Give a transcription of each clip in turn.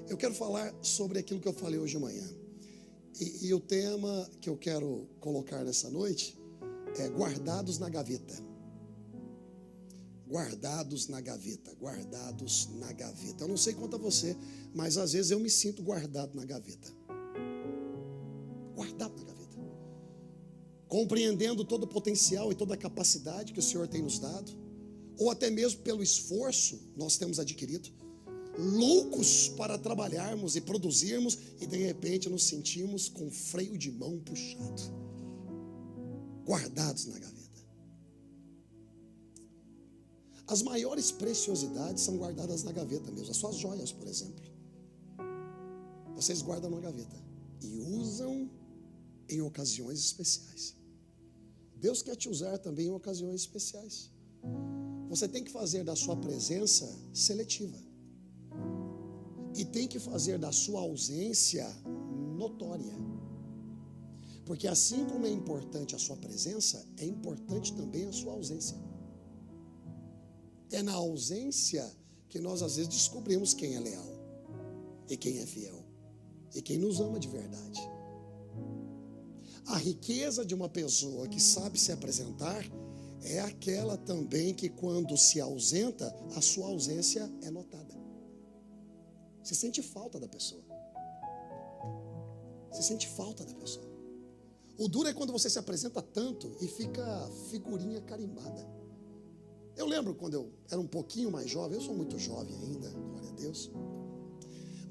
Eu quero falar sobre aquilo que eu falei hoje de manhã. E o tema que eu quero colocar nessa noite é guardados na gaveta. Guardados na gaveta, guardados na gaveta. Eu não sei quanto a você, mas às vezes eu me sinto guardado na gaveta. Guardado na gaveta. Compreendendo todo o potencial e toda a capacidade que o Senhor tem nos dado, ou até mesmo pelo esforço nós temos adquirido, loucos para trabalharmos e produzirmos, e de repente nos sentimos com freio de mão puxado, guardados na gaveta. As maiores preciosidades são guardadas na gaveta mesmo. As suas joias, por exemplo, vocês guardam na gaveta e usam em ocasiões especiais. Deus quer te usar também em ocasiões especiais. Você tem que fazer da sua presença seletiva. E tem que fazer da sua ausência notória. Porque assim como é importante a sua presença, é importante também a sua ausência. É na ausência que nós às vezes descobrimos quem é leal, e quem é fiel, e quem nos ama de verdade. A riqueza de uma pessoa que sabe se apresentar é aquela também que, quando se ausenta, a sua ausência é notada. Você sente falta da pessoa. Você sente falta da pessoa. O duro é quando você se apresenta tanto e fica figurinha carimbada. Eu lembro quando eu era um pouquinho mais jovem. Eu sou muito jovem ainda, glória a Deus.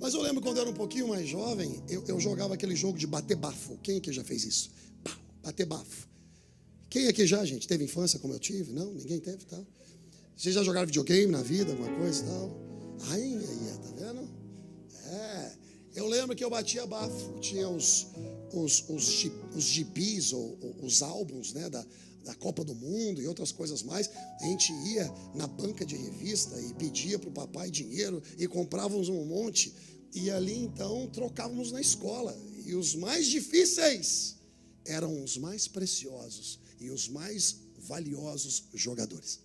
Mas eu lembro quando eu era um pouquinho mais jovem, eu jogava aquele jogo de bater bafo. Quem aqui já fez isso? Bater bafo. Quem aqui já, gente, teve infância como eu tive? Não? Ninguém teve, tal? Vocês já jogaram videogame na vida, alguma coisa e tal? Ai, tá vendo? Eu lembro que eu batia bafo. Tinha os gibis, ou os álbuns, né, da Copa do Mundo e outras coisas mais. A gente ia na banca de revista e pedia para o papai dinheiro e comprávamos um monte. E ali então trocávamos na escola. E os mais difíceis eram os mais preciosos e os mais valiosos jogadores.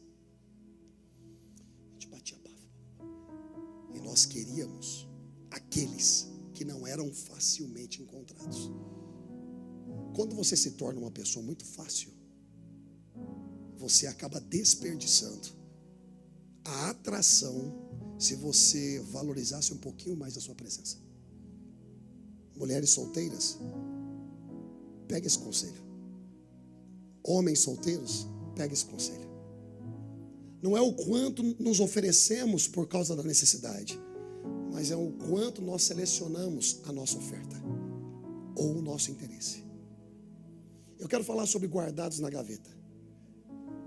A gente batia bafo. E nós queríamos aqueles que não eram facilmente encontrados. Quando você se torna uma pessoa muito fácil, você acaba desperdiçando a atração se você valorizasse um pouquinho mais a sua presença. Mulheres solteiras, pega esse conselho. Homens solteiros, pega esse conselho. Não é o quanto nos oferecemos por causa da necessidade, mas é o quanto nós selecionamos a nossa oferta ou o nosso interesse. Eu quero falar sobre guardados na gaveta.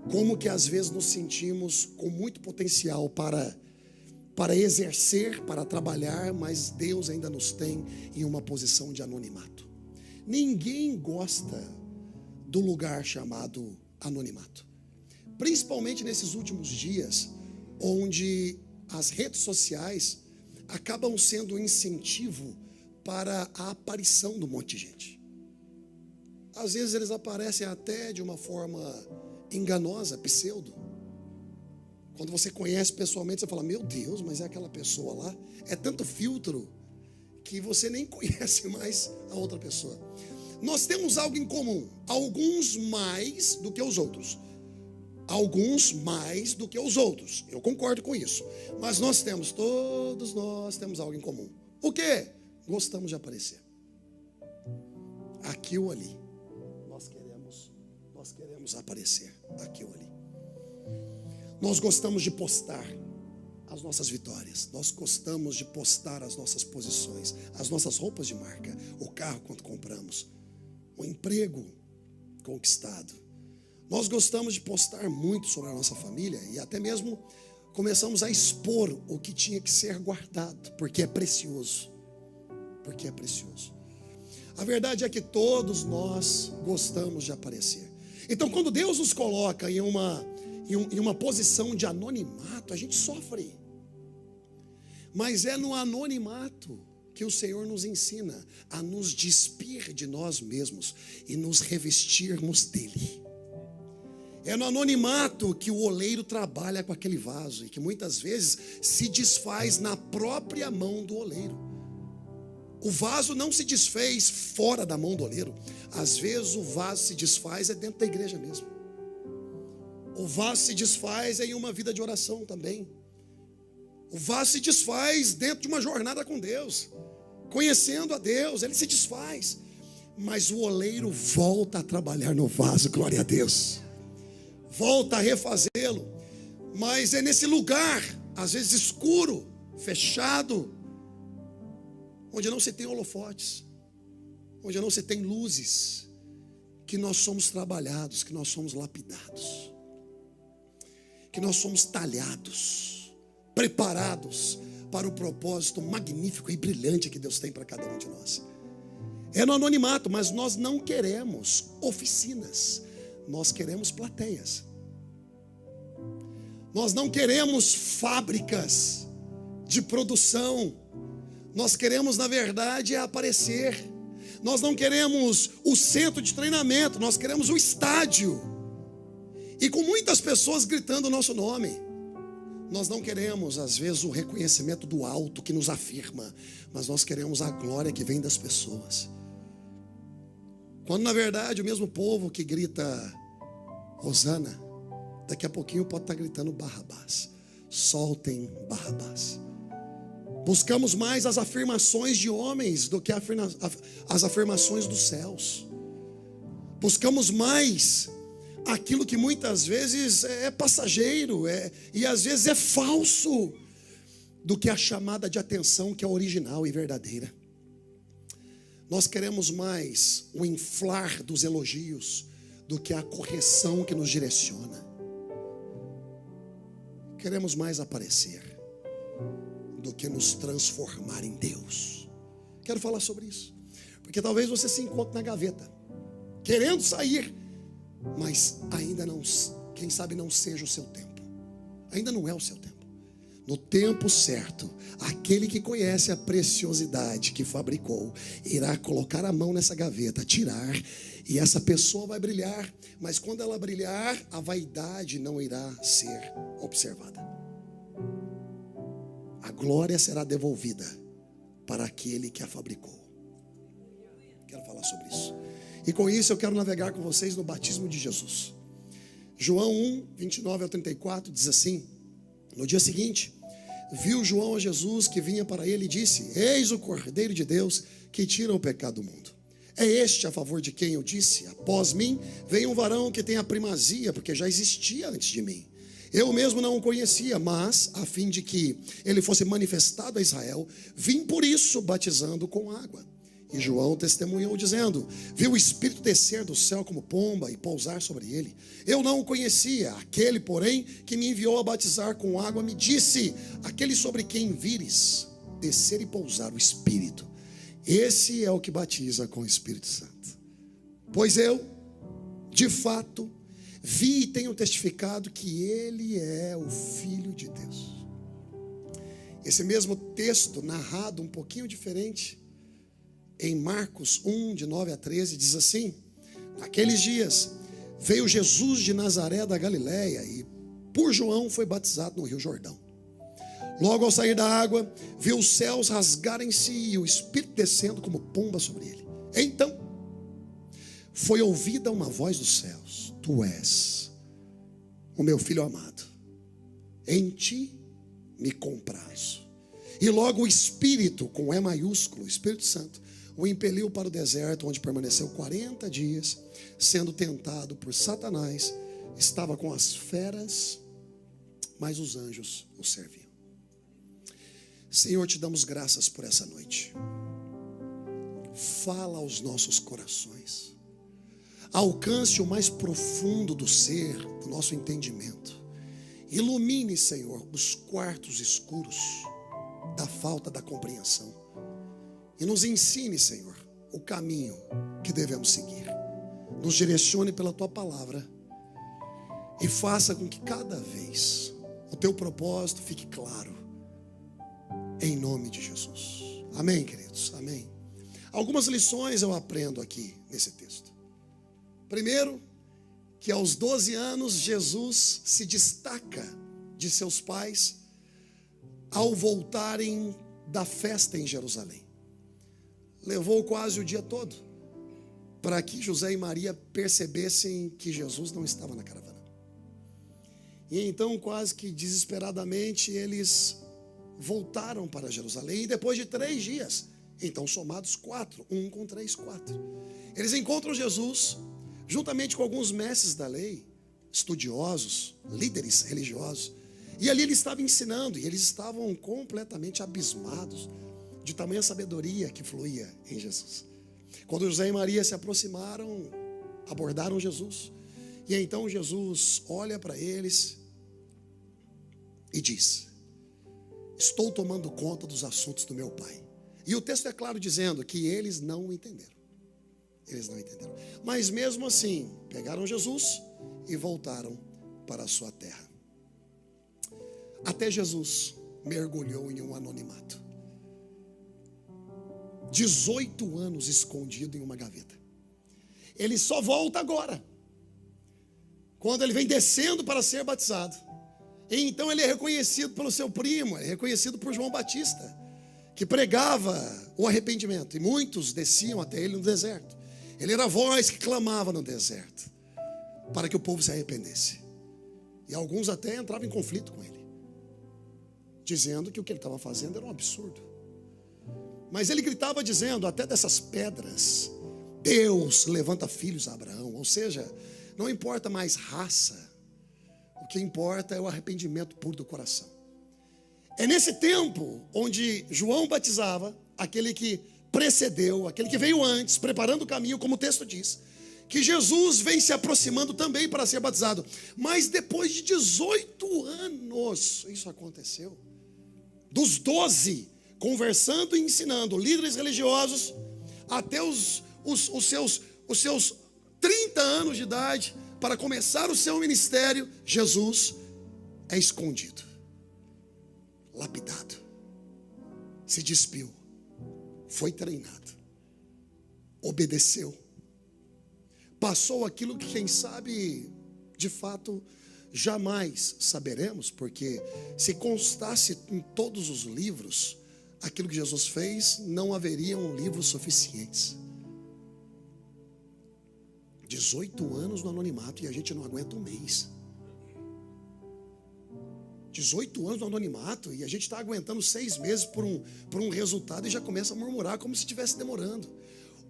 Como que às vezes nos sentimos com muito potencial para exercer, para trabalhar, mas Deus ainda nos tem em uma posição de anonimato. Ninguém gosta do lugar chamado anonimato. Principalmente nesses últimos dias, onde as redes sociais acabam sendo um incentivo para a aparição de um monte de gente. Às vezes eles aparecem até de uma forma enganosa, pseudo. Quando você conhece pessoalmente, você fala, meu Deus, mas é aquela pessoa lá. É tanto filtro que você nem conhece mais a outra pessoa. Nós temos algo em comum, alguns mais do que os outros. Alguns mais do que os outros, eu concordo com isso. Mas todos nós temos algo em comum. O quê? Gostamos de aparecer. Aqui ou ali. Nós queremos aparecer. Aqui ou ali. Nós gostamos de postar as nossas vitórias. Nós gostamos de postar as nossas posições, as nossas roupas de marca, o carro quando compramos, o emprego conquistado. Nós gostamos de postar muito sobre a nossa família e até mesmo começamos a expor o que tinha que ser guardado, porque é precioso. Porque é precioso. A verdade é que todos nós gostamos de aparecer. Então, quando Deus nos coloca em uma posição de anonimato, a gente sofre. Mas é no anonimato que o Senhor nos ensina a nos despir de nós mesmos e nos revestirmos dele. É no anonimato que o oleiro trabalha com aquele vaso e que muitas vezes se desfaz na própria mão do oleiro. O vaso não se desfez fora da mão do oleiro. Às vezes o vaso se desfaz dentro da igreja mesmo. O vaso se desfaz em uma vida de oração também. O vaso se desfaz dentro de uma jornada com Deus, conhecendo a Deus, ele se desfaz. Mas o oleiro volta a trabalhar no vaso, glória a Deus. Volta a refazê-lo. Mas é nesse lugar, às vezes escuro, fechado, onde não se tem holofotes, onde não se tem luzes, que nós somos trabalhados, que nós somos lapidados, que nós somos talhados, preparados para o propósito magnífico e brilhante que Deus tem para cada um de nós. É no anonimato, mas nós não queremos oficinas, nós queremos plateias. Nós não queremos fábricas de produção. Nós queremos, na verdade, aparecer. Nós não queremos o centro de treinamento, nós queremos o estádio. E com muitas pessoas gritando o nosso nome. Nós não queremos, às vezes, o reconhecimento do alto que nos afirma, mas nós queremos a glória que vem das pessoas. Quando, na verdade, o mesmo povo que grita Hosana, daqui a pouquinho pode estar gritando Barrabás. Soltem Barrabás. Buscamos mais as afirmações de homens do que as afirmações dos céus. Buscamos mais aquilo que muitas vezes é passageiro e às vezes é falso, do que a chamada de atenção que é original e verdadeira. Nós queremos mais o inflar dos elogios do que a correção que nos direciona. Queremos mais aparecer do que nos transformar em Deus. Quero falar sobre isso, porque talvez você se encontre na gaveta, querendo sair, mas ainda não, quem sabe não seja o seu tempo. Ainda não é o seu tempo. No tempo certo, aquele que conhece a preciosidade que fabricou, irá colocar a mão nessa gaveta, tirar, e essa pessoa vai brilhar. Mas quando ela brilhar, a vaidade não irá ser observada. A glória será devolvida para aquele que a fabricou. Quero falar sobre isso. E com isso eu quero navegar com vocês no batismo de Jesus. João 1, 29 ao 34 diz assim: no dia seguinte, viu João a Jesus que vinha para ele e disse: eis o Cordeiro de Deus que tira o pecado do mundo. É este a favor de quem eu disse: após mim vem um varão que tem a primazia, porque já existia antes de mim. Eu mesmo não o conhecia, mas a fim de que ele fosse manifestado a Israel, vim por isso batizando com água. E João testemunhou dizendo: viu o Espírito descer do céu como pomba e pousar sobre ele. Eu não o conhecia. Aquele, porém, que me enviou a batizar com água me disse: aquele sobre quem vires descer e pousar o Espírito, esse é o que batiza com o Espírito Santo. Pois eu, de fato, vi e tenho testificado que ele é o Filho de Deus. Esse mesmo texto, narrado um pouquinho diferente, em Marcos 1, de 9 a 13, diz assim: naqueles dias veio Jesus de Nazaré da Galileia e por João foi batizado no Rio Jordão. Logo ao sair da água, viu os céus rasgarem-se e o Espírito descendo como pomba sobre ele. Então foi ouvida uma voz dos céus: tu és o meu Filho amado, em ti me comprazo. E logo o Espírito, com E maiúsculo, o Espírito Santo, o impeliu para o deserto, onde permaneceu 40 dias, sendo tentado por Satanás. Estava com as feras, mas os anjos o serviam. Senhor, te damos graças por essa noite. Fala aos nossos corações. Alcance o mais profundo do ser, do nosso entendimento. Ilumine, Senhor, os quartos escuros da falta da compreensão. E nos ensine, Senhor, o caminho que devemos seguir. Nos direcione pela Tua palavra. E faça com que cada vez o Teu propósito fique claro. Em nome de Jesus. Amém, queridos? Amém. Algumas lições eu aprendo aqui nesse texto. Primeiro, que aos 12 anos Jesus se destaca de seus pais ao voltarem da festa em Jerusalém. Levou quase o dia todo para que José e Maria percebessem que Jesus não estava na caravana. E então, quase que desesperadamente, eles voltaram para Jerusalém. E depois de 3 dias, então somados 4, 1 com 3, 4, eles encontram Jesus, juntamente com alguns mestres da lei, estudiosos, líderes religiosos. E ali ele estava ensinando, e eles estavam completamente abismados de tamanha sabedoria que fluía em Jesus. Quando José e Maria se aproximaram, abordaram Jesus, e então Jesus olha para eles e diz: estou tomando conta dos assuntos do meu pai. E o texto é claro dizendo que eles não entenderam. Eles não entenderam. Mas mesmo assim, pegaram Jesus e voltaram para a sua terra. Até Jesus mergulhou em um anonimato. 18 anos escondido em uma gaveta. Ele só volta agora, quando ele vem descendo para ser batizado. E então ele é reconhecido pelo seu primo, é reconhecido por João Batista, que pregava o arrependimento. E muitos desciam até ele no deserto. Ele era a voz que clamava no deserto para que o povo se arrependesse. E alguns até entravam em conflito com ele, dizendo que o que ele estava fazendo era um absurdo. Mas ele gritava dizendo: até dessas pedras Deus levanta filhos a Abraão. Ou seja, não importa mais raça, o que importa é o arrependimento puro do coração. É nesse tempo onde João batizava, aquele que precedeu, aquele que veio antes, preparando o caminho, como o texto diz, que Jesus vem se aproximando também para ser batizado. Mas depois de 18 anos, isso aconteceu. Dos 12, conversando e ensinando, líderes religiosos, até os seus 30 anos de idade, para começar o seu ministério, Jesus é escondido, lapidado, se despiu, foi treinado, obedeceu, passou aquilo que, quem sabe, de fato, jamais saberemos, porque se constasse em todos os livros aquilo que Jesus fez, não haveriam livros suficientes. 18 anos no anonimato e a gente não aguenta um mês. 18 anos no anonimato e a gente está aguentando 6 meses por um resultado e já começa a murmurar como se estivesse demorando.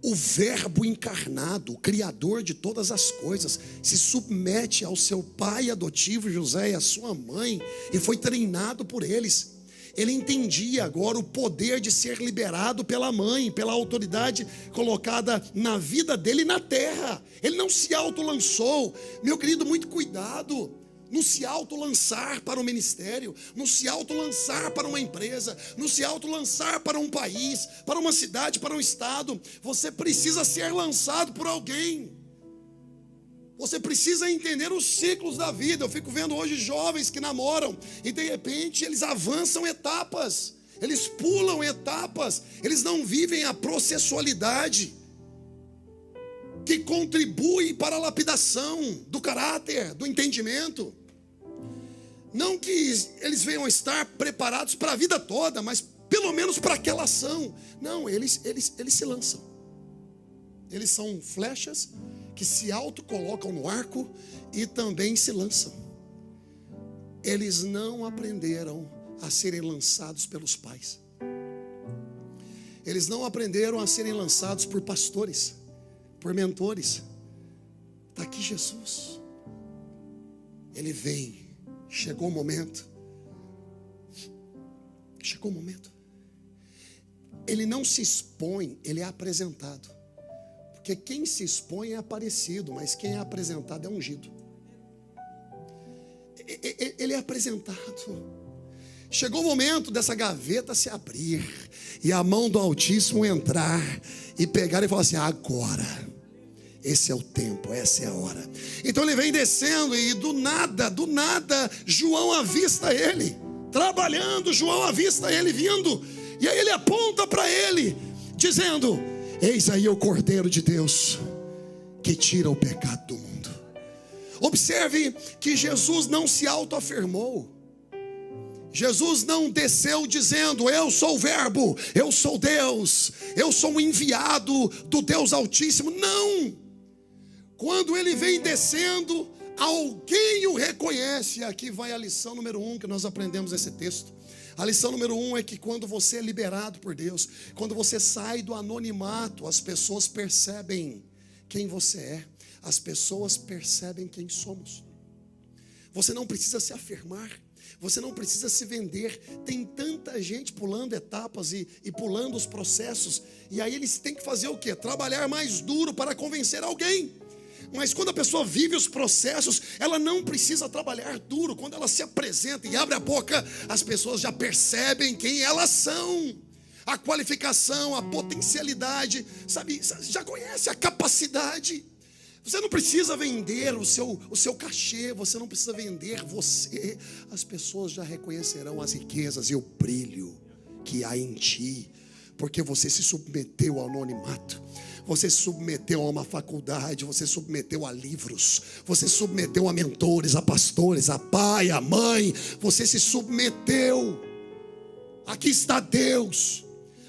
O verbo encarnado, o criador de todas as coisas, se submete ao seu pai adotivo José e à sua mãe e foi treinado por eles. Ele entendia agora o poder de ser liberado pela mãe, pela autoridade colocada na vida dele e na terra. Ele não se autolançou. Meu querido, muito cuidado. Não se autolançar para o ministério, não se autolançar para uma empresa, não se autolançar para um país, para uma cidade, para um estado. Você precisa ser lançado por alguém. Você precisa entender os ciclos da vida. Eu fico vendo hoje jovens que namoram e de repente eles avançam etapas, eles pulam etapas, eles não vivem a processualidade que contribui para a lapidação do caráter, do entendimento. Não que eles venham estar preparados para a vida toda, mas pelo menos para aquela ação. Não, eles se lançam. Eles são flechas que se autocolocam no arco e também se lançam. Eles não aprenderam a serem lançados pelos pais. Eles não aprenderam a serem lançados por pastores, por mentores. Está aqui Jesus. Ele vem. Chegou o momento. Chegou o momento. Ele não se expõe, ele é apresentado. Porque quem se expõe é aparecido, mas quem é apresentado é ungido. Ele é apresentado. Chegou o momento dessa gaveta se abrir e a mão do Altíssimo entrar e pegar e falar assim: agora, esse é o tempo, essa é a hora. Então ele vem descendo e do nada, João avista ele, trabalhando, João avista ele vindo, e aí ele aponta para ele, dizendo: eis aí o Cordeiro de Deus, que tira o pecado do mundo. Observe que Jesus não se autoafirmou. Jesus não desceu dizendo: eu sou o Verbo, eu sou Deus, eu sou um enviado do Deus Altíssimo. Não! Quando ele vem descendo, alguém o reconhece. E aqui vai a lição número 1 que nós aprendemos nesse texto. A lição número 1 é que quando você é liberado por Deus, quando você sai do anonimato, as pessoas percebem quem você é. As pessoas percebem quem somos. Você não precisa se afirmar. Você não precisa se vender. Tem tanta gente pulando etapas e pulando os processos. E aí eles têm que fazer o quê? Trabalhar mais duro para convencer alguém. Mas quando a pessoa vive os processos, ela não precisa trabalhar duro. Quando ela se apresenta e abre a boca, as pessoas já percebem quem elas são. A qualificação, a potencialidade, sabe? Já conhece a capacidade. Você não precisa vender o seu cachê, você não precisa vender você. As pessoas já reconhecerão as riquezas e o brilho que há em ti, porque você se submeteu ao anonimato. Você se submeteu a uma faculdade, você se submeteu a livros, você se submeteu a mentores, a pastores, a pai, a mãe. Você se submeteu. Aqui está Deus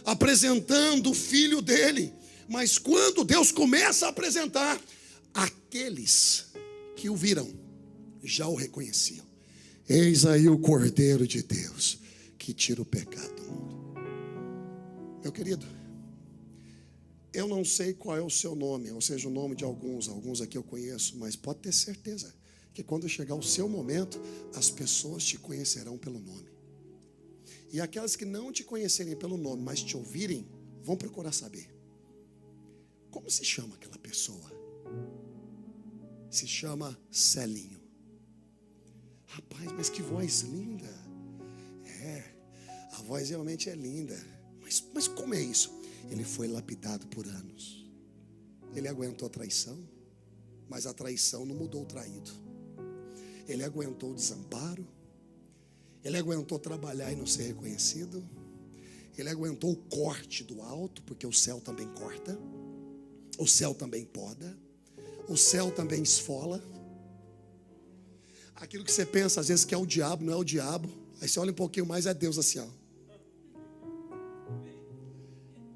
apresentando o filho dele. Mas quando Deus começa a apresentar, aqueles que o viram já o reconheciam. Eis aí o Cordeiro de Deus que tira o pecado do mundo. Meu querido, eu não sei qual é o seu nome, ou seja, o nome de alguns aqui eu conheço, mas pode ter certeza que quando chegar o seu momento, as pessoas te conhecerão pelo nome. E aquelas que não te conhecerem pelo nome, mas te ouvirem, vão procurar saber. Como se chama aquela pessoa? Se chama Celinho. Rapaz, mas que voz linda. A voz realmente é linda. Mas como é isso? Ele foi lapidado por anos. Ele aguentou a traição, mas a traição não mudou o traído. Ele aguentou o desamparo. Ele aguentou trabalhar e não ser reconhecido. Ele aguentou o corte do alto, porque o céu também corta. O céu também poda. O céu também esfola. Aquilo que você pensa às vezes que é o diabo, não é o diabo. Aí você olha um pouquinho mais, é Deus assim, ó.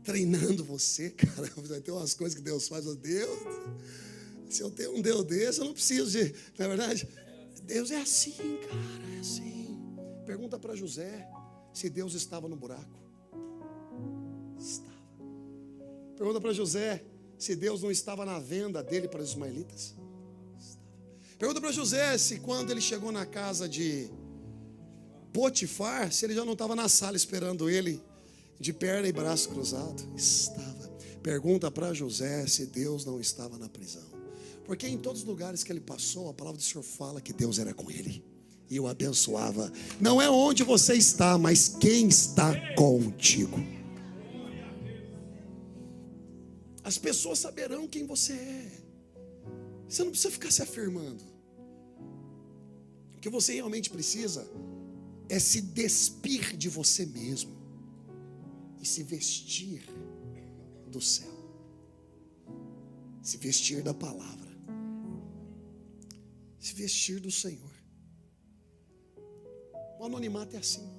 Treinando você, cara. Vai ter umas coisas que Deus faz. Deus, se eu tenho um Deus desse, eu não preciso de... Não é verdade? Deus é assim, cara, é assim. Pergunta para José se Deus estava no buraco. Estava. Pergunta para José se Deus não estava na venda dele para os ismaelitas. Estava. Pergunta para José se quando ele chegou na casa de Potifar, se ele já não estava na sala esperando ele, de perna e braço cruzado. Estava. Pergunta para José se Deus não estava na prisão. Porque em todos os lugares que ele passou, a palavra do Senhor fala que Deus era com ele e o abençoava. Não é onde você está, mas quem está contigo. As pessoas saberão quem você é. Você não precisa ficar se afirmando. O que você realmente precisa é se despir de você mesmo e se vestir do céu, se vestir da palavra, se vestir do Senhor. O anonimato é assim,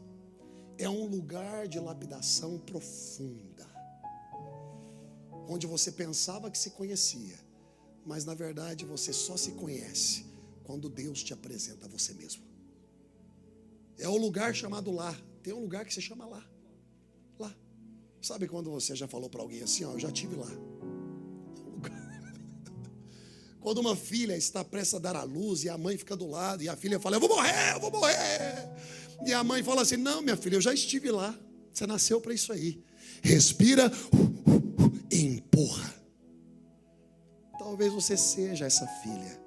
é um lugar de lapidação profunda, onde você pensava que se conhecia, mas na verdade você só se conhece quando Deus te apresenta a você mesmo. É o lugar chamado lá. Tem um lugar que se chama lá. Lá. Sabe quando você já falou para alguém assim, ó, eu já estive lá. É um lugar. Quando uma filha está prestes a dar à luz e a mãe fica do lado e a filha fala, eu vou morrer, eu vou morrer. E a mãe fala assim, não, minha filha, eu já estive lá. Você nasceu para isso aí. Respira e empurra. Talvez você seja essa filha,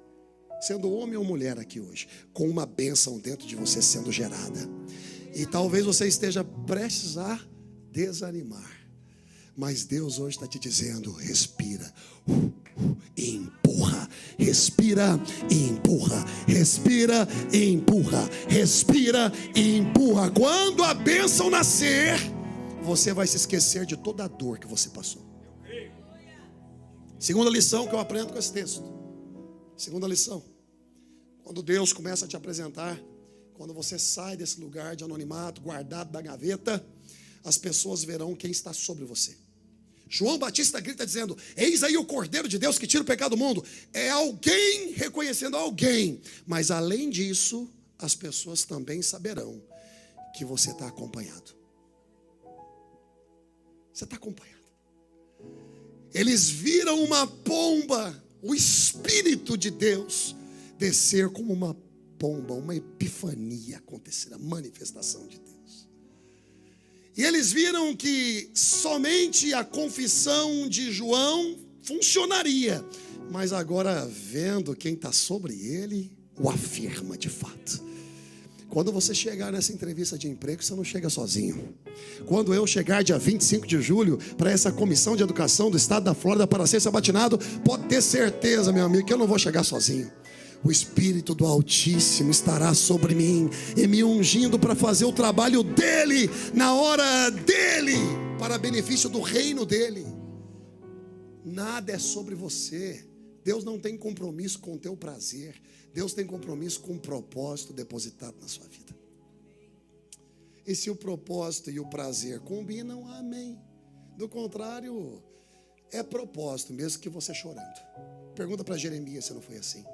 sendo homem ou mulher aqui hoje, com uma bênção dentro de você sendo gerada. E talvez você esteja prestes a desanimar. Mas Deus hoje está te dizendo, respira e empurra. Respira e empurra. Respira e empurra. Respira e empurra. Quando a bênção nascer, você vai se esquecer de toda a dor que você passou. Segunda lição que eu aprendo com esse texto. Segunda lição. Quando Deus começa a te apresentar, quando você sai desse lugar de anonimato, guardado da gaveta, as pessoas verão quem está sobre você. João Batista grita dizendo: eis aí o Cordeiro de Deus que tira o pecado do mundo. É alguém reconhecendo alguém. Mas além disso, as pessoas também saberão que você está acompanhado. Você está acompanhado. Eles viram uma pomba, o Espírito de Deus descer como uma pomba, uma epifania acontecer, a manifestação de Deus. E eles viram que somente a confissão de João funcionaria, mas agora vendo quem está sobre ele, o afirma de fato. Quando você chegar nessa entrevista de emprego, você não chega sozinho. Quando eu chegar dia 25 de julho para essa comissão de educação do estado da Flórida para ser sabatinado, pode ter certeza, meu amigo, que eu não vou chegar sozinho. O Espírito do Altíssimo estará sobre mim e me ungindo para fazer o trabalho dele, na hora dele, para benefício do reino dele. Nada é sobre você. Deus não tem compromisso com o teu prazer. Deus tem compromisso com um propósito depositado na sua vida. E se o propósito e o prazer combinam, amém. Do contrário, é propósito, mesmo que você chorando. Pergunta para Jeremias se não foi assim.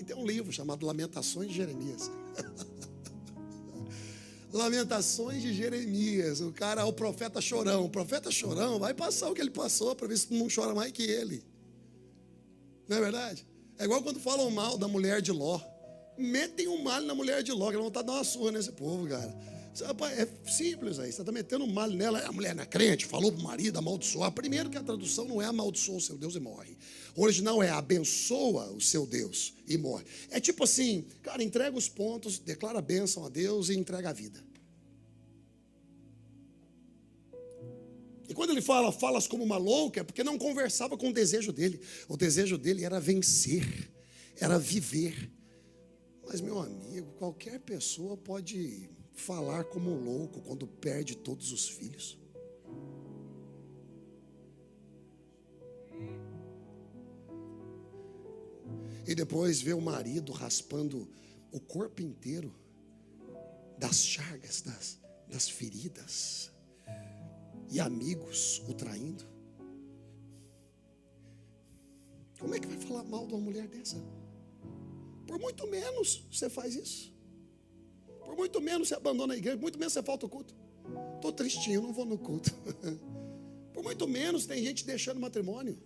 Tem um livro chamado Lamentações de Jeremias. Lamentações de Jeremias. O cara, o profeta chorão. O profeta chorão vai passar o que ele passou para ver se não chora mais que ele. Não é verdade? É igual quando falam mal da mulher de Ló. Metem um malho na mulher de Ló, que ela não está dando uma surra nesse povo, cara. É simples aí, você está metendo um malho nela. A mulher não é crente, falou para o marido amaldiçoar. Primeiro que a tradução não é amaldiçoa o seu Deus e morre. O original é abençoa o seu Deus e morre. É tipo assim, cara, entrega os pontos, declara a bênção a Deus e entrega a vida. E quando ele fala, falas como uma louca, é porque não conversava com o desejo dele. O desejo dele era vencer, era viver. Mas, meu amigo, qualquer pessoa pode falar como um louco quando perde todos os filhos. E depois vê o marido raspando o corpo inteiro das chagas, das feridas. E amigos o traindo. Como é que vai falar mal de uma mulher dessa? Por muito menos você faz isso. Por muito menos você abandona a igreja. Por muito menos você falta o culto. Estou tristinho, não vou no culto. Por muito menos tem gente deixando matrimônio.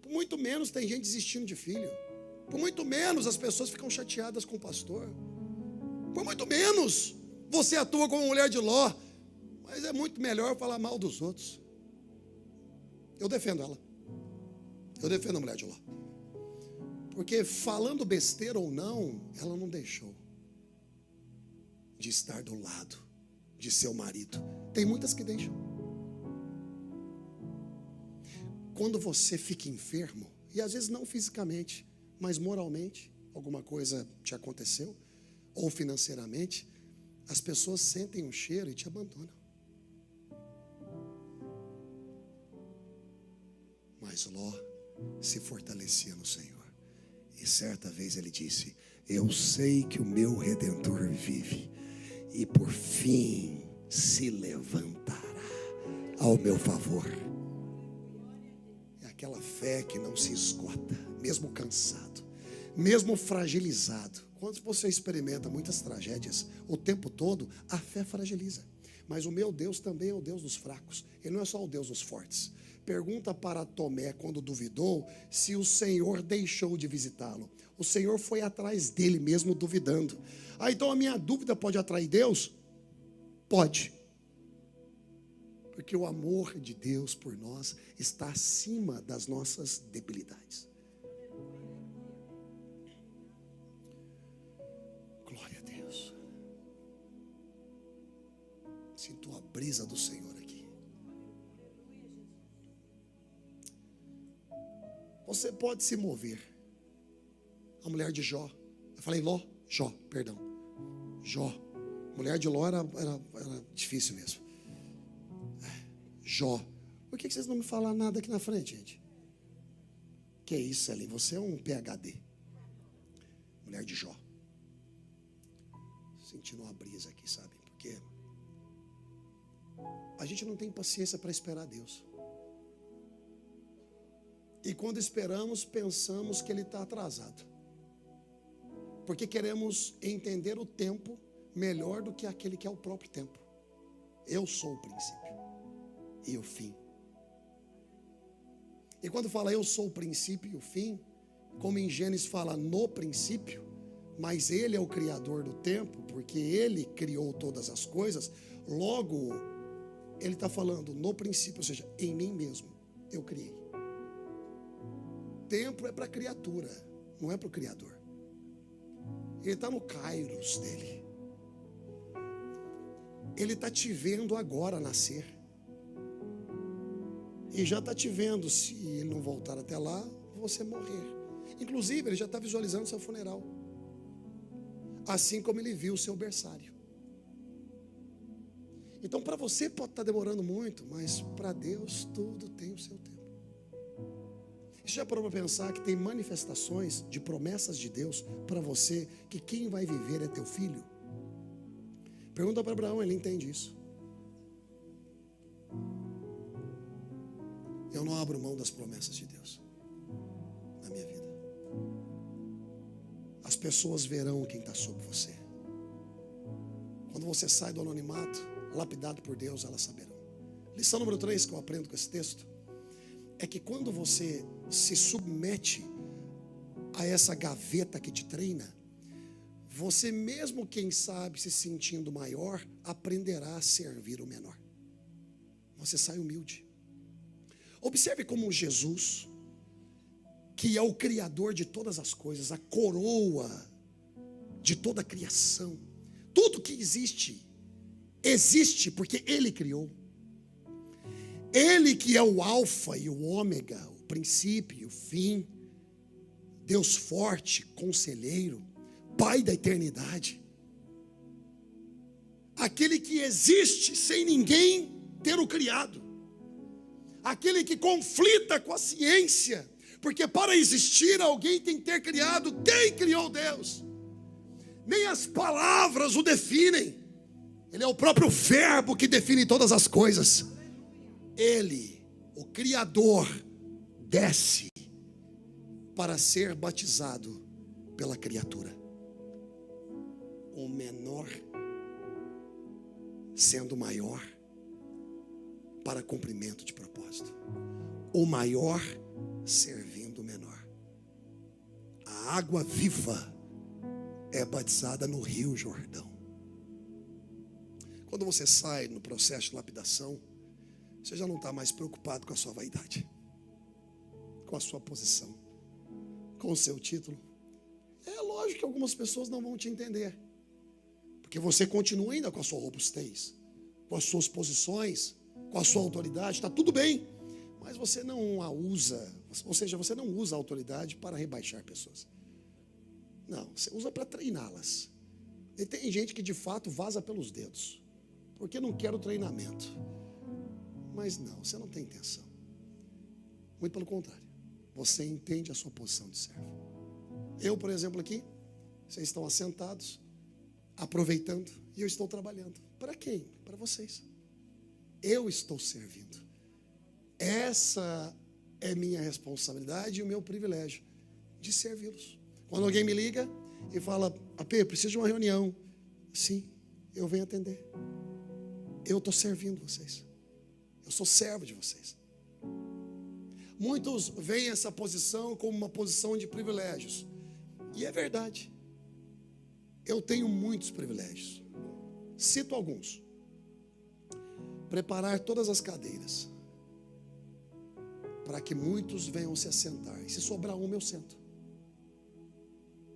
Por muito menos tem gente desistindo de filho. Por muito menos as pessoas ficam chateadas com o pastor. Por muito menos você atua como mulher de Ló. Mas é muito melhor falar mal dos outros. Eu defendo ela. Eu defendo a mulher de Ló. Porque falando besteira ou não, ela não deixou de estar do lado de seu marido. Tem muitas que deixam. Quando você fica enfermo, e às vezes não fisicamente, mas moralmente, alguma coisa te aconteceu, ou financeiramente, as pessoas sentem um cheiro e te abandonam. Mas Ló se fortalecia no Senhor. E certa vez ele disse: eu sei que o meu Redentor vive, e por fim se levantará ao meu favor. É aquela fé que não se esgota, mesmo cansado, mesmo fragilizado. Quando você experimenta muitas tragédias o tempo todo, a fé fragiliza. Mas o meu Deus também é o Deus dos fracos. Ele não é só o Deus dos fortes. Pergunta para Tomé, quando duvidou, se o Senhor deixou de visitá-lo. O Senhor foi atrás dele mesmo duvidando. Então a minha dúvida pode atrair Deus? Pode. Porque o amor de Deus por nós está acima das nossas debilidades. Glória a Deus. Sinto a brisa do Senhor aqui. Você pode se mover. A mulher de Jó. Eu falei Ló? Jó, perdão. Jó. Mulher de Ló era difícil mesmo. Jó. Por que vocês não me falam nada aqui na frente, gente? Que isso, Eli? Você é um PhD. mulher de Jó. Sentindo uma brisa aqui, sabe? Porque a gente não tem paciência para esperar Deus. E quando esperamos, pensamos que Ele está atrasado. Porque queremos entender o tempo melhor do que aquele que é o próprio tempo. Eu sou o princípio e o fim. E quando fala eu sou o princípio e o fim, como em Gênesis fala no princípio, mas Ele é o criador do tempo, porque Ele criou todas as coisas, logo Ele está falando no princípio, ou seja, em mim mesmo eu criei. Tempo é para a criatura, não é para o Criador. Ele está no kairos dele. Ele está te vendo agora nascer. E já está te vendo, se ele não voltar até lá, você morrer. Inclusive, ele já está visualizando o seu funeral. Assim como ele viu o seu berçário. Então, para você pode estar demorando muito, mas para Deus tudo tem o seu tempo. Você já parou para pensar que tem manifestações de promessas de Deus para você, que quem vai viver é teu filho? Pergunta para Abraão, ele entende isso. Eu não abro mão das promessas de Deus na minha vida. As pessoas verão quem está sobre você. Quando você sai do anonimato, lapidado por Deus, elas saberão. Lição número 3 que eu aprendo com esse texto é que quando você se submete a essa gaveta que te treina, você mesmo, quem sabe, se sentindo maior, aprenderá a servir o menor. Você sai humilde. Observe como Jesus, que é o Criador de todas as coisas, a coroa de toda a criação, tudo que existe, existe porque Ele criou. Ele que é o alfa e o ômega, o princípio e o fim, Deus forte, conselheiro, Pai da eternidade, aquele que existe sem ninguém ter o criado, aquele que conflita com a ciência, porque para existir alguém tem que ter criado quem criou Deus. Nem as palavras o definem, Ele é o próprio verbo que define todas as coisas. Ele, o Criador, desce para ser batizado pela criatura. O menor sendo maior para cumprimento de propósito. O maior servindo o menor. A água viva é batizada no Rio Jordão. Quando você sai no processo de lapidação, você já não está mais preocupado com a sua vaidade, com a sua posição, com o seu título. É lógico que algumas pessoas não vão te entender, porque você continua ainda com a sua robustez, com as suas posições, com a sua autoridade, está tudo bem, mas você não a usa, ou seja, você não usa a autoridade para rebaixar pessoas. Não, você usa para treiná-las. E tem gente que de fato vaza pelos dedos, porque não quer o treinamento. Mas não, você não tem intenção. Muito pelo contrário, você entende a sua posição de servo. Eu, por exemplo, aqui, vocês estão assentados, aproveitando, e eu estou trabalhando. Para quem? Para vocês. Eu estou servindo. Essa é minha responsabilidade e o meu privilégio de servi-los. Quando alguém me liga e fala, AP, preciso de uma reunião. Sim, eu venho atender. Eu estou servindo vocês. Eu sou servo de vocês. Muitos veem essa posição como uma posição de privilégios. E é verdade. Eu tenho muitos privilégios. Cito alguns. Preparar todas as cadeiras para que muitos venham se assentar. E se sobrar uma, eu sento.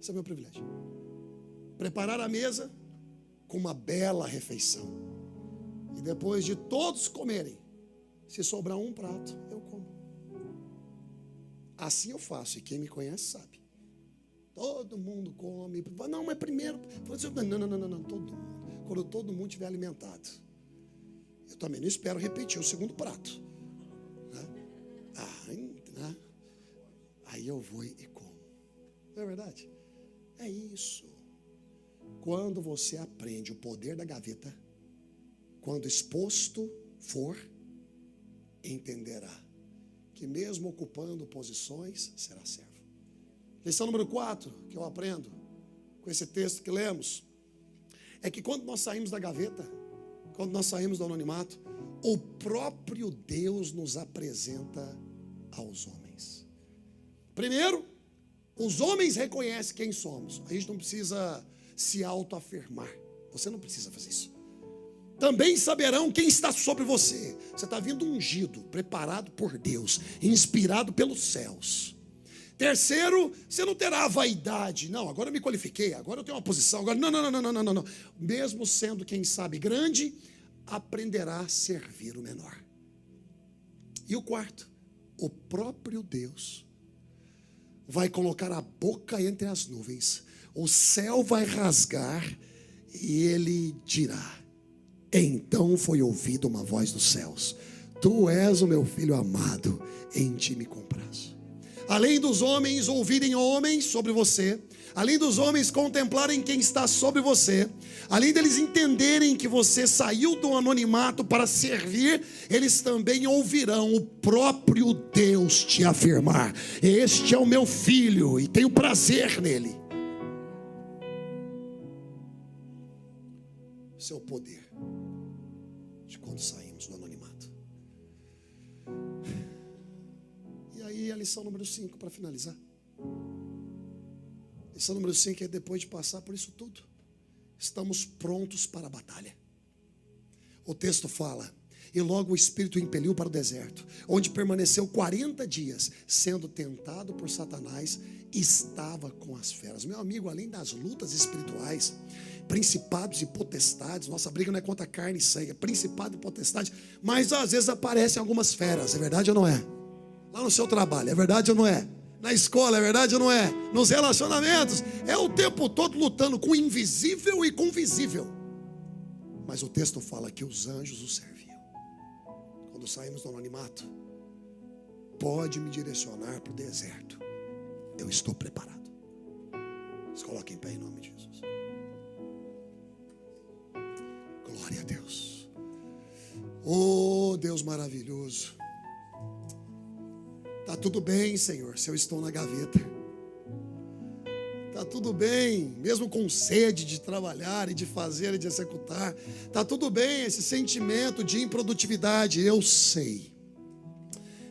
Esse é o meu privilégio. Preparar a mesa com uma bela refeição. E depois de todos comerem, se sobrar um prato, eu como. Assim eu faço, e quem me conhece sabe. Todo mundo come. Não, mas primeiro. Não, todo mundo. Quando todo mundo estiver alimentado, eu também não espero repetir o segundo prato. Né? Aí eu vou e como. Não é verdade? É isso. Quando você aprende o poder da gaveta, quando exposto for, entenderá que mesmo ocupando posições, será servo. Lição número 4, que eu aprendo com esse texto que lemos, é que quando nós saímos da gaveta, quando nós saímos do anonimato, o próprio Deus nos apresenta aos homens. Primeiro, os homens reconhecem quem somos. A gente não precisa se autoafirmar. Você não precisa fazer isso. Também saberão quem está sobre você. Você está vindo ungido, preparado por Deus, inspirado pelos céus. Terceiro, você não terá vaidade. Não, agora eu me qualifiquei, agora eu tenho uma posição. Agora, não. Mesmo sendo, quem sabe, grande, aprenderá a servir o menor. E o quarto, o próprio Deus vai colocar a boca entre as nuvens, o céu vai rasgar e ele dirá: então foi ouvida uma voz dos céus: tu és o meu filho amado, em ti me comprazo. Além dos homens ouvirem homens sobre você, além dos homens contemplarem quem está sobre você, além deles entenderem que você saiu do anonimato para servir, eles também ouvirão o próprio Deus te afirmar: este é o meu filho e tenho prazer nele. Esse é o poder de quando saímos do anonimato. E aí a lição número 5, para finalizar. Lição número 5 é: depois de passar por isso tudo, estamos prontos para a batalha. O texto fala: e logo o Espírito o impeliu para o deserto, onde permaneceu 40 dias, sendo tentado por Satanás, estava com as feras. Meu amigo, além das lutas espirituais, principados e potestades, nossa briga não é contra carne e sangue, é principado e potestade, mas às vezes aparecem algumas feras, é verdade ou não é? Lá no seu trabalho, é verdade ou não é? Na escola, é verdade ou não é? Nos relacionamentos, é o tempo todo lutando com o invisível e com o visível. Mas o texto fala que os anjos o serviam. Quando saímos do anonimato, pode me direcionar para o deserto, eu estou preparado. Se coloquem em pé em nome de Jesus. Glória a Deus. Oh, Deus maravilhoso. Está tudo bem, Senhor, se eu estou na gaveta. Está tudo bem, mesmo com sede de trabalhar e de fazer e de executar. Está tudo bem esse sentimento de improdutividade. Eu sei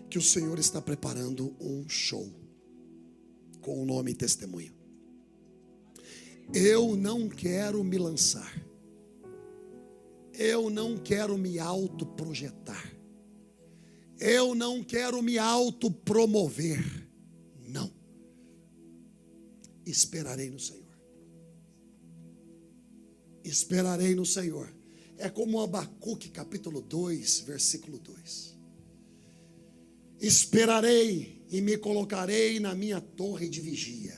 que o Senhor está preparando um show com o nome e testemunho. Eu não quero me lançar. Eu não quero me autoprojetar. Eu não quero me autopromover. Não. Esperarei no Senhor. Esperarei no Senhor. É como Abacuque capítulo 2, versículo 2. Esperarei e me colocarei na minha torre de vigia,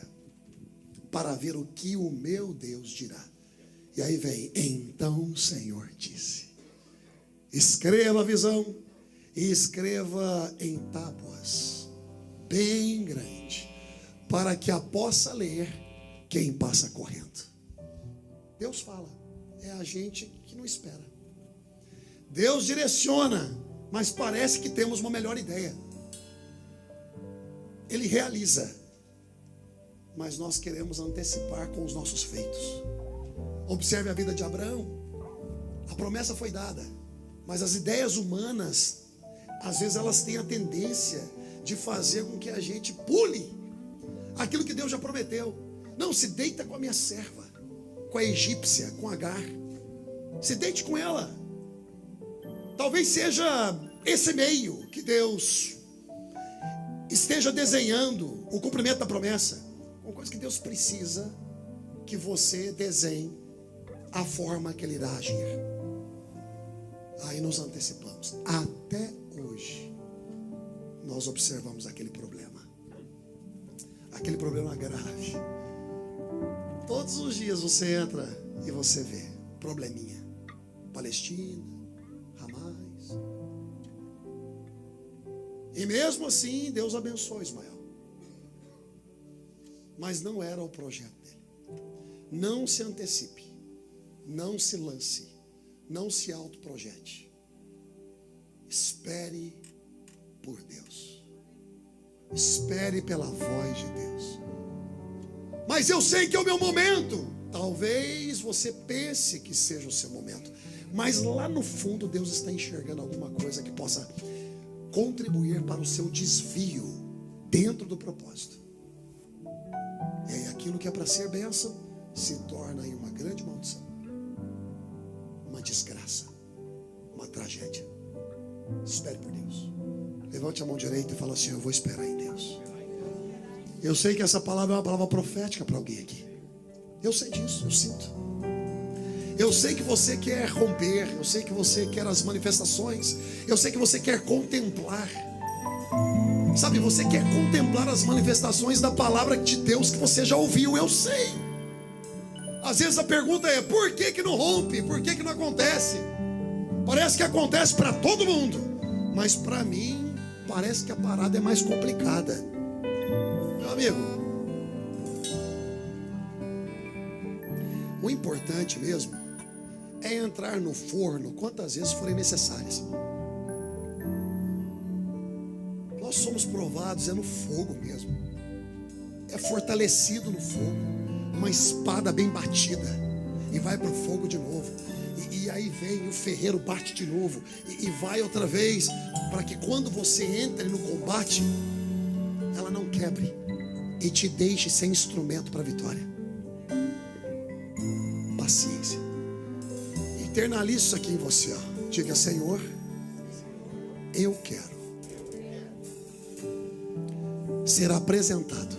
para ver o que o meu Deus dirá. E aí vem: então o Senhor disse. Escreva a visão e escreva em tábuas bem grande, para que a possa ler quem passa correndo. Deus fala, é a gente que não espera. Deus direciona, mas parece que temos uma melhor ideia. Ele realiza, mas nós queremos antecipar com os nossos feitos. Observe a vida de Abraão. A promessa foi dada, mas as ideias humanas, às vezes elas têm a tendência de fazer com que a gente pule aquilo que Deus já prometeu. Não, se deita com a minha serva, com a egípcia, com Agar. Se deite com ela. Talvez seja esse meio que Deus esteja desenhando o cumprimento da promessa. Uma coisa que Deus precisa que você desenhe a forma que Ele irá agir. Aí nos antecipamos. Até hoje nós observamos aquele problema. Aquele problema grave. Todos os dias você entra e você vê probleminha. Palestina, Hamas. E mesmo assim Deus abençoou Ismael. Mas não era o projeto dele. Não se antecipe, não se lance, não se autoprojete. Espere por Deus. Espere pela voz de Deus. Mas eu sei que é o meu momento. Talvez você pense que seja o seu momento, mas lá no fundo Deus está enxergando alguma coisa que possa contribuir para o seu desvio dentro do propósito. E aí aquilo que é para ser bênção se torna aí uma grande maldição, uma desgraça, uma tragédia. Espere por Deus. Levante a mão direita e fala assim: eu vou esperar em Deus. Eu sei que essa palavra é uma palavra profética para alguém aqui. Eu sei disso, eu sinto. Eu sei que você quer romper, eu sei que você quer as manifestações, eu sei que você quer contemplar. Sabe, você quer contemplar as manifestações da palavra de Deus que você já ouviu, eu sei. Às vezes a pergunta é: por que não rompe? Por que não acontece? Parece que acontece para todo mundo, mas para mim parece que a parada é mais complicada. Meu amigo, o importante mesmo é entrar no forno quantas vezes forem necessárias. Nós somos provados no fogo mesmo. É fortalecido no fogo. Uma espada bem batida. E vai para o fogo de novo. E aí vem o ferreiro, bate de novo. E vai outra vez. Para que quando você entre no combate, ela não quebre. E te deixe sem instrumento para a vitória. Paciência. Internalize isso aqui em você, ó. Diga: Senhor, eu quero ser apresentado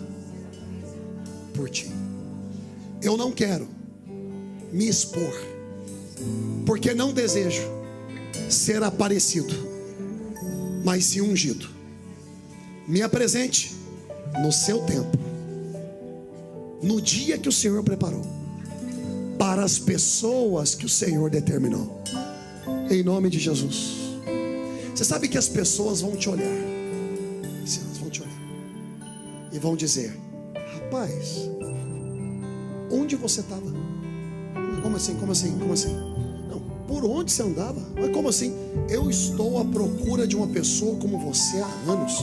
por ti. Eu não quero me expor, porque não desejo ser aparecido, mas sim ungido. Me apresente no seu tempo, no dia que o Senhor preparou, para as pessoas que o Senhor determinou, em nome de Jesus. Você sabe que as pessoas vão te olhar, elas vão te olhar e vão dizer: rapaz, onde você estava? Como assim? Como assim? Como assim? Não, por onde você andava? Mas como assim? Eu estou à procura de uma pessoa como você há anos.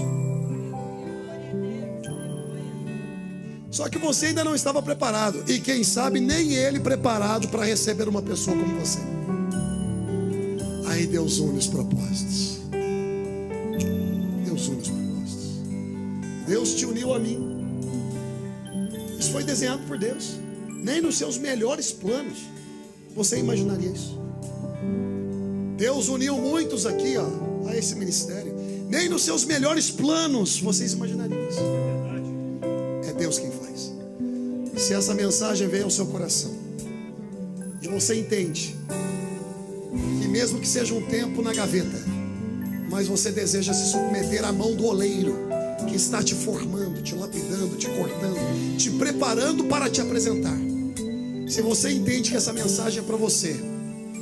Só que você ainda não estava preparado. E quem sabe nem ele preparado para receber uma pessoa como você. Aí Deus une os propósitos. Deus une os propósitos. Deus te uniu a mim. Isso foi desenhado por Deus. Nem nos seus melhores planos você imaginaria isso. Deus uniu muitos aqui, ó, a esse ministério. Nem nos seus melhores planos vocês imaginariam isso. É Deus quem faz. Se essa mensagem veio ao seu coração e você entende que mesmo que seja um tempo na gaveta, mas você deseja se submeter à mão do oleiro que está te formando, te lapidando, te cortando, te preparando para te apresentar. Se você entende que essa mensagem é para você,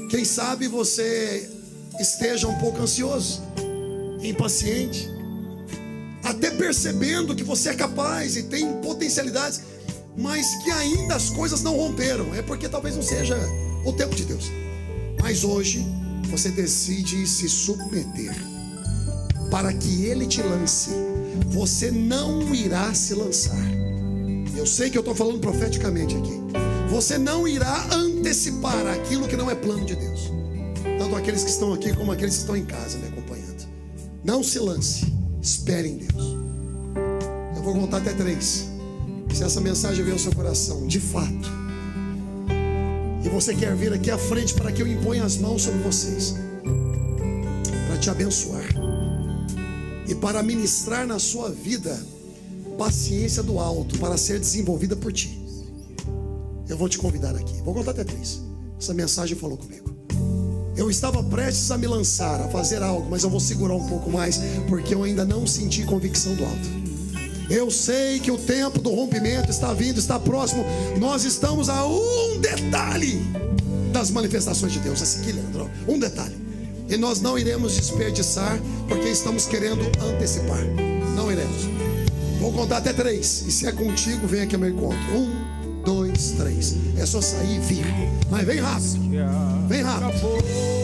quem sabe você esteja um pouco ansioso, impaciente, até percebendo que você é capaz e tem potencialidades, mas que ainda as coisas não romperam. É porque talvez não seja o tempo de Deus. Mas hoje você decide se submeter para que Ele te lance. Você não irá se lançar. Eu sei que eu estou falando profeticamente aqui. Você não irá antecipar aquilo que não é plano de Deus. Tanto aqueles que estão aqui como aqueles que estão em casa me acompanhando. Não se lance. Espere em Deus. Eu vou contar até 3. Se essa mensagem veio ao seu coração, de fato, e você quer vir aqui à frente para que eu imponha as mãos sobre vocês, para te abençoar e para ministrar na sua vida paciência do alto para ser desenvolvida por ti, eu vou te convidar aqui. Vou contar até 3. Essa mensagem falou comigo. Eu estava prestes a me lançar, a fazer algo, mas eu vou segurar um pouco mais, porque eu ainda não senti convicção do alto. Eu sei que o tempo do rompimento está vindo, está próximo. Nós estamos a um detalhe das manifestações de Deus. Assim que, Leandro, um detalhe. E nós não iremos desperdiçar, porque estamos querendo antecipar. Não iremos. Vou contar até 3. E se é contigo, vem aqui ao meu encontro. 1, 2, 3. É só sair e vir. Mas vem rápido. Vem rápido.